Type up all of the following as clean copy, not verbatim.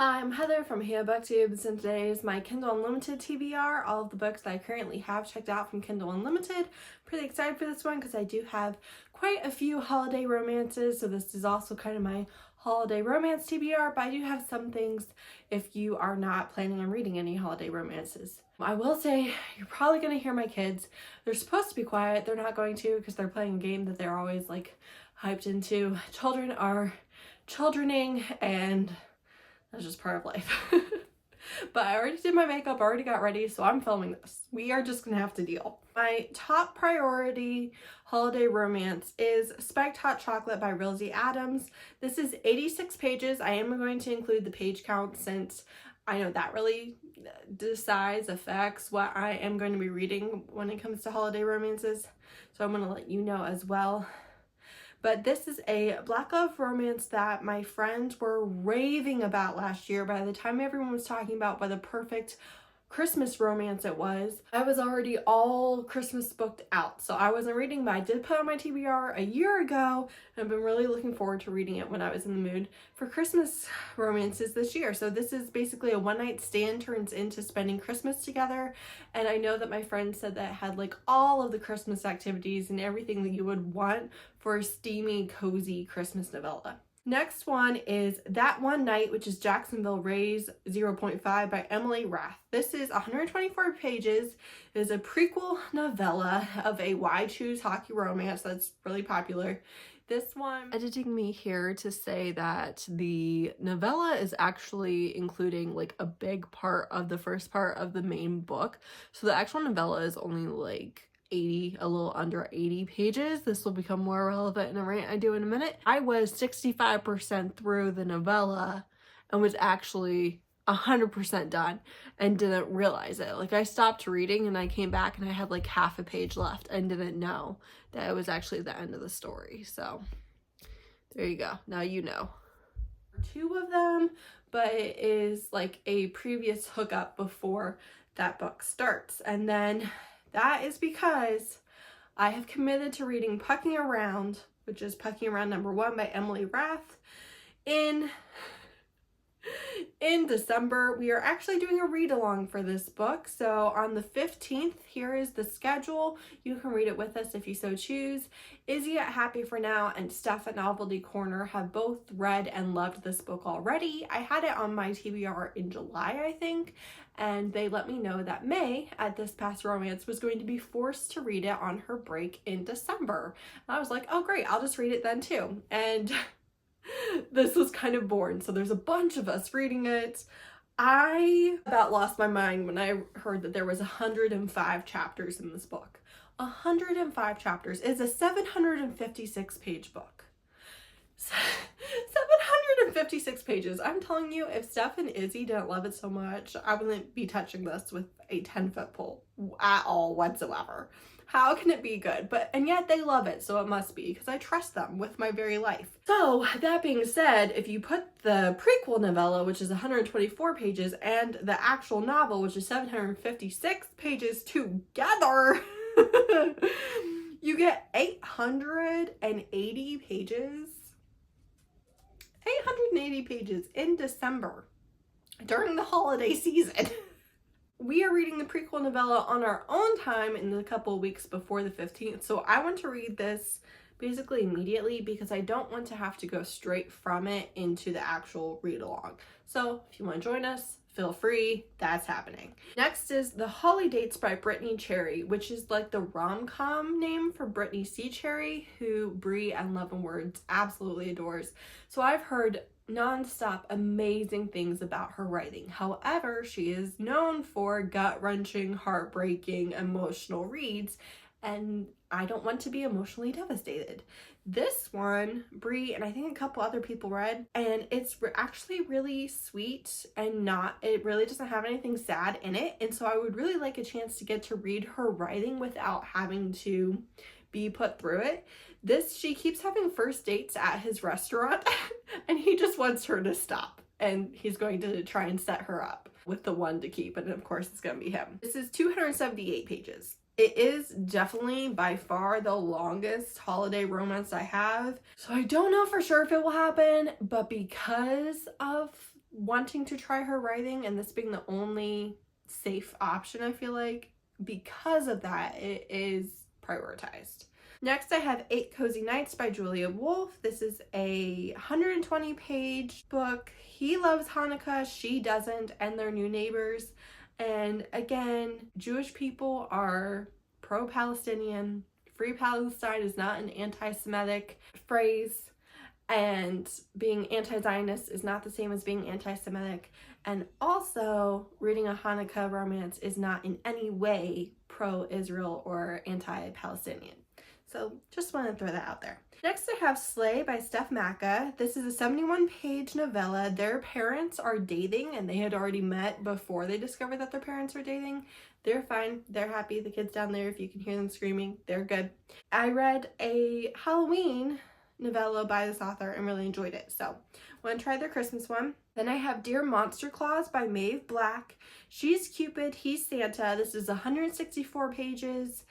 Hi, I'm Heather from here booktubes, and today is my Kindle Unlimited TBR, all of the books that I currently have checked out from Kindle Unlimited. Pretty excited for this one because I do have quite a few holiday romances, so this is also kind of my holiday romance TBR, but I do have some things if you are not planning on reading any holiday romances. I will say, you're probably going to hear my kids. They're supposed to be quiet. They're not going to because they're playing a game that they're always like hyped into. Children are childrening, and that's just part of life. But I already did my makeup, already got ready, so I'm filming this. We are just gonna have to deal. My top priority holiday romance is Spiked Hot Chocolate by Rilzy Adams. This is 86 pages. I am going to include the page count since I know that really affects what I am going to be reading when it comes to holiday romances. So I'm gonna let you know as well. But this is a Black love romance that my friends were raving about last year. By the time everyone was talking about what a perfect Christmas romance it was, I was already all Christmas booked out. So I wasn't reading, but I did put on my TBR a year ago, and I've been really looking forward to reading it when I was in the mood for Christmas romances this year. So this is basically a one-night stand turns into spending Christmas together. And I know that my friend said that it had like all of the Christmas activities and everything that you would want for a steamy, cozy Christmas novella. Next one is That One Night, which is Jacksonville Rays 0.5 by Emily Rath. This is 124 pages. It is a prequel novella of a Why Choose Hockey romance that's really popular. This one, editing me here to say that the novella is actually including like a big part of the first part of the main book. So the actual novella is only like a little under 80 pages. This will become more relevant in a rant I do in a minute. I was 65% through the novella and was actually 100% done and didn't realize it. Like I stopped reading and I came back and I had like half a page left and didn't know that it was actually the end of the story. So there you go. Now you know. Two of them, but it is like a previous hookup before that book starts. And then that is because I have committed to reading Pucking Around, which is Pucking Around #1 by Emily Rath, in December. We are actually doing a read-along for this book. So on the 15th, here is the schedule. You can read it with us if you so choose. Izzy at Happy for Now and Steph at Novelty Corner have both read and loved this book already. I had it on my TBR in July, I think, and they let me know that May at This Past Romance was going to be forced to read it on her break in December. And I was like, oh great, I'll just read it then too. And this was kind of born. So there's a bunch of us reading it. I about lost my mind when I heard that there was 105 chapters in this book. 105 chapters. It's a 756 page book. 756 pages. I'm telling you, if Steph and Izzy didn't love it so much, I wouldn't be touching this with a 10-foot pole at all whatsoever. How can it be good? And yet they love it, so it must be, because I trust them with my very life. So that being said, if you put the prequel novella, which is 124 pages, and the actual novel, which is 756 pages together, you get 880 pages. 880 pages in December during the holiday season. We are reading the prequel novella on our own time in the couple of weeks before the 15th. So I want to read this basically immediately because I don't want to have to go straight from it into the actual read along. So if you want to join us, feel free, that's happening. Next is The Holly Dates by Brittany Cherry, which is like the rom-com name for Brittany C. Cherry, who Brie and Love and Words absolutely adores. So I've heard non-stop amazing things about her writing. However, she is known for gut-wrenching, heartbreaking, emotional reads, and I don't want to be emotionally devastated. This one, Brie and I think a couple other people read, and it's actually really sweet and it really doesn't have anything sad in it. And so I would really like a chance to get to read her writing without having to be put through it. She keeps having first dates at his restaurant and he just wants her to stop, and he's going to try and set her up with the one to keep, and of course it's gonna be him. This is 278 pages. It is definitely by far the longest holiday romance I have. So I don't know for sure if it will happen, but because of wanting to try her writing, and this being the only safe option, I feel like, because of that, it is prioritized. Next, I have 8 Cozy Nights by Julia Wolf. This is a 120-page book. He loves Hanukkah, she doesn't, and they're new neighbors. And again, Jewish people are pro-Palestinian. Free Palestine is not an anti-Semitic phrase, and being anti-Zionist is not the same as being anti-Semitic. And also, reading a Hanukkah romance is not in any way pro-Israel or anti-Palestinian. So just want to throw that out there. Next, I have Sleigh by Steph Macca. This is a 71-page novella. Their parents are dating, and they had already met before they discovered that their parents were dating. They're fine. They're happy. The kids down there, if you can hear them screaming, they're good. I read a Halloween novella by this author and really enjoyed it. So want to try their Christmas one. Then I have Dear Monster Claus by Maeve Black. She's Cupid, he's Santa. This is 164 pages.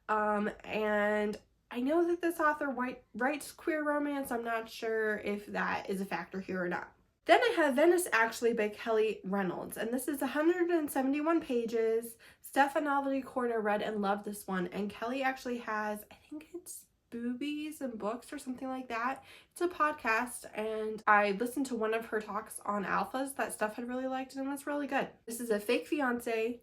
And I know that this author writes queer romance. I'm not sure if that is a factor here or not. Then I have Venice Actually by Kelly Reynolds, and this is 171 pages. Steph and Novelty Corner read and loved this one, and Kelly actually has, I think it's Boobies and Books or something like that. It's a podcast, and I listened to one of her talks on alphas that Steph had really liked, and it was really good. This is a fake fiance.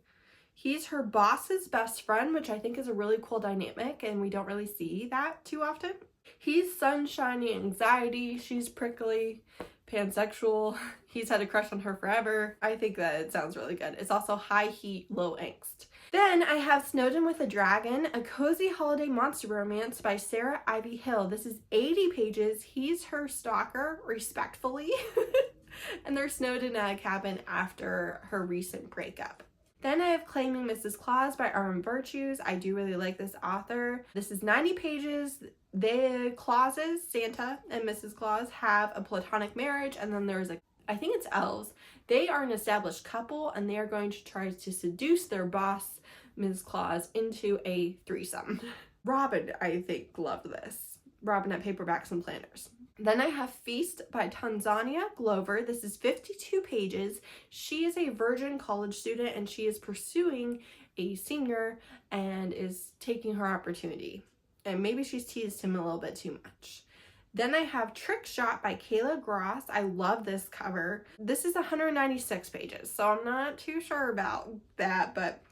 He's her boss's best friend, which I think is a really cool dynamic, and we don't really see that too often. He's sunshiny anxiety, she's prickly, pansexual. He's had a crush on her forever. I think that it sounds really good. It's also high heat, low angst. Then I have Snowden with a Dragon, a cozy holiday monster romance by Sara Ivy Hill. This is 80 pages. He's her stalker, respectfully, and they're snowed in a cabin after her recent breakup. Then I have Claiming Mrs. Claus by Armin Virtues. I do really like this author. This is 90 pages. The Clauses, Santa and Mrs. Claus, have a platonic marriage, and then there's I think it's elves. They are an established couple, and they are going to try to seduce their boss, Mrs. Claus, into a threesome. Robin, I think, loved this. Robin at Paperbacks and Planners. Then I have Feast by Tanzania Glover. This is 52 pages. She is a virgin college student, and she is pursuing a senior and is taking her opportunity. And maybe she's teased him a little bit too much. Then I have Trick Shot by Kayla Gross. I love this cover. This is 196 pages, so I'm not too sure about that, but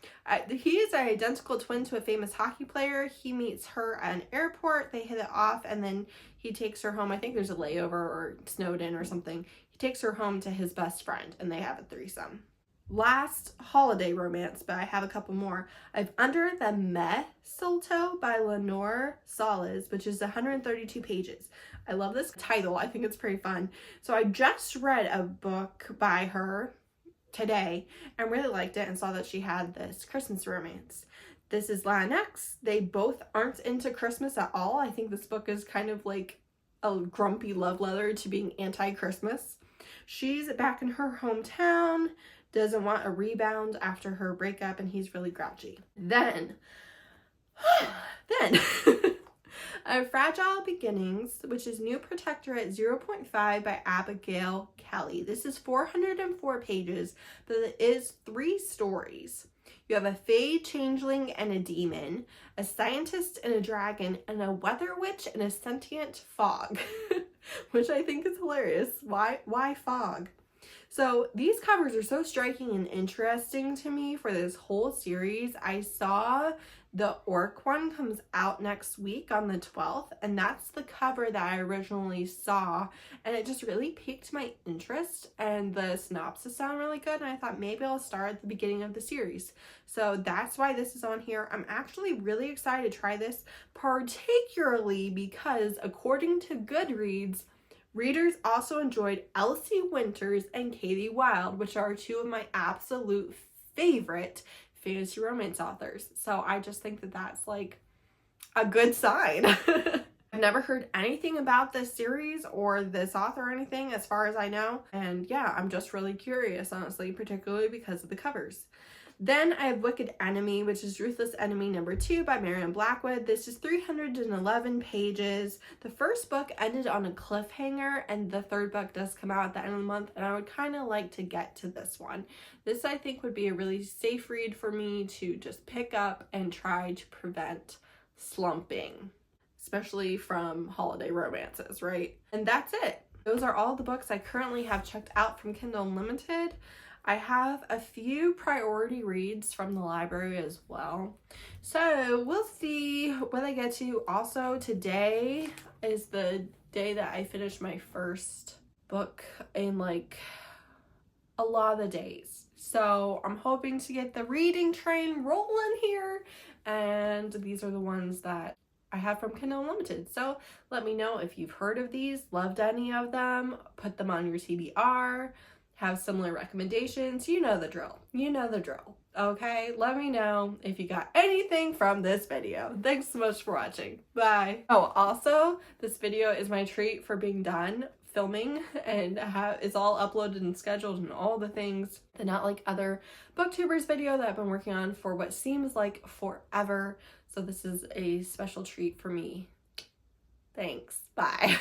he is an identical twin to a famous hockey player. He meets her at an airport, they hit it off, and then he takes her home. I think there's a layover or Snowden or something. He takes her home to his best friend, and they have a threesome. Last holiday romance, but I have a couple more. I have Under the Mistletoe by Lenore Solis, which is 132 pages. I love this title. I think it's pretty fun. So I just read a book by her today and really liked it, and saw that she had this Christmas romance. This is Latinx. They both aren't into Christmas at all. I think this book is kind of like a grumpy love letter to being anti-Christmas. She's back in her hometown, doesn't want a rebound after her breakup, and he's really grouchy. Then I have Fragile Beginnings, which is New Protectorate 0.5 by Abigail Kelly. This is 404 pages, but it is 3 stories. You have a fae changeling and a demon, a scientist and a dragon, and a weather witch and a sentient fog, which I think is hilarious. Why fog? So these covers are so striking and interesting to me for this whole series. I saw the Orc one comes out next week on the 12th, and that's the cover that I originally saw, and it just really piqued my interest, and the synopsis sounded really good, and I thought maybe I'll start at the beginning of the series. So that's why this is on here. I'm actually really excited to try this, particularly because according to Goodreads, readers also enjoyed Elsie Winters and Katie Wilde, which are 2 of my absolute favorite fantasy romance authors. So I just think that that's like a good sign. I've never heard anything about this series or this author or anything as far as I know. And yeah, I'm just really curious, honestly, particularly because of the covers. Then I have Wicked Enemy, which is Ruthless Enemy number 2 by Marianne Blackwood. This is 311 pages. The first book ended on a cliffhanger, and the third book does come out at the end of the month, and I would kind of like to get to this one. This, I think, would be a really safe read for me to just pick up and try to prevent slumping, especially from holiday romances, right? And that's it. Those are all the books I currently have checked out from Kindle Unlimited. I have a few priority reads from the library as well. So we'll see what I get to. Also, today is the day that I finished my first book in like a lot of the days. So I'm hoping to get the reading train rolling here. And these are the ones that I have from Kindle Unlimited. So let me know if you've heard of these, loved any of them, put them on your TBR, have similar recommendations. You know the drill. You know the drill. Okay? Let me know if you got anything from this video. Thanks so much for watching. Bye. Oh, also, this video is my treat for being done filming, and it's all uploaded and scheduled and all the things. They're not like other booktubers video that I've been working on for what seems like forever. So this is a special treat for me. Thanks. Bye.